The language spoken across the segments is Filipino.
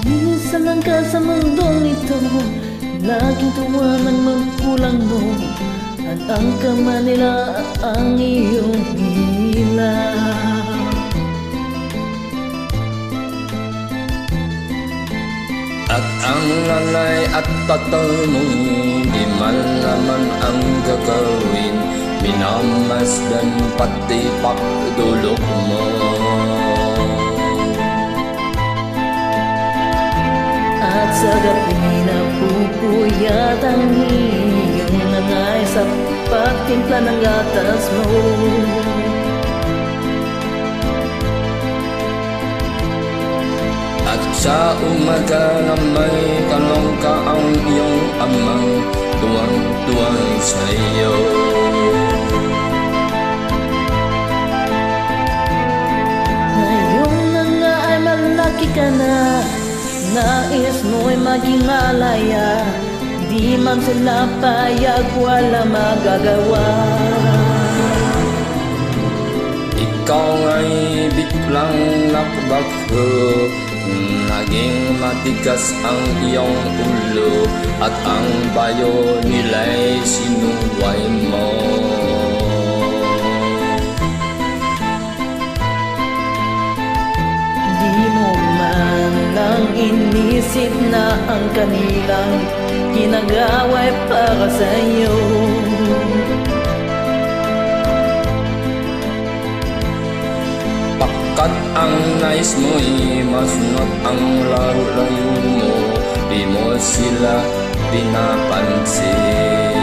Minsan lang ka sa mundong ito, laging tuwa ng magkulang mo, at ang kama nila ang iyong ilaw. At ang nanay at tatay mo, di man naman ang gagawin, minamasdan pati pagdulok mo. At sa gabi na pupuyat ang iyong nanay sa pagtimpla ng gatas mo. At sa umaga na may tanong ka ang iyong amang tuwang-tuwang sa iyo. Ngayon na nga ay malaki ka na, nais mo'y maging malaya, di man sila payag, wala magagawa. Ikaw nga'y biglang nakabagho, naging matigas ang iyong ulo, at ang bayo nila'y sinuway mo. Di mo man lang inisip na ang kanilang ginagawa'y para sa'yo. Pagkat ang nais mo'y masunod ang layo mo, di mo sila pinapansin.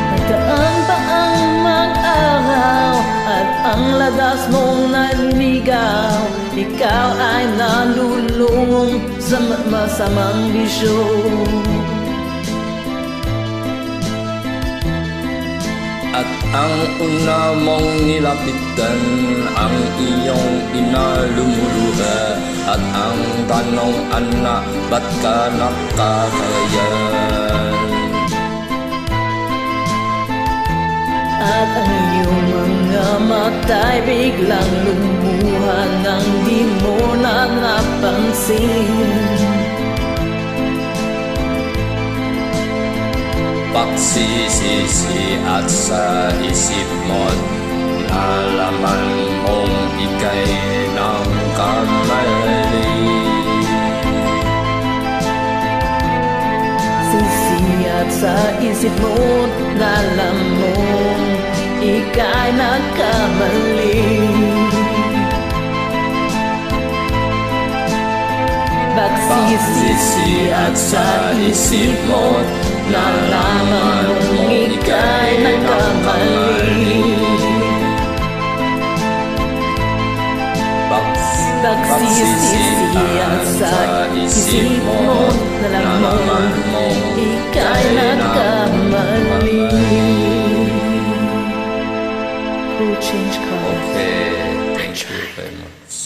Nagdaan pa ang mag-araw at ang ladas mong naliligaw, ikaw ay nalulung sa masamang bisyo. At ang una mong nilapitan, ang iyong inalumuluha, at ang tanong, anak, ba't ka nakakayan? At ang iyong mga mata'y biglang lumuha nang di mo na napansin. Pagsisisi at sa isip mo't nalaman mong ika'y nagkamali. Sisi at sa isip mo't nalaman mong ika'y nagkamali. Pagsisisi at sa isip mo't nalaman mong ika'y nagkamali. Pagsisisi at sa isip mo't nalaman mong ika'y nagkamali. Who changed colors? Okay, thank you very much.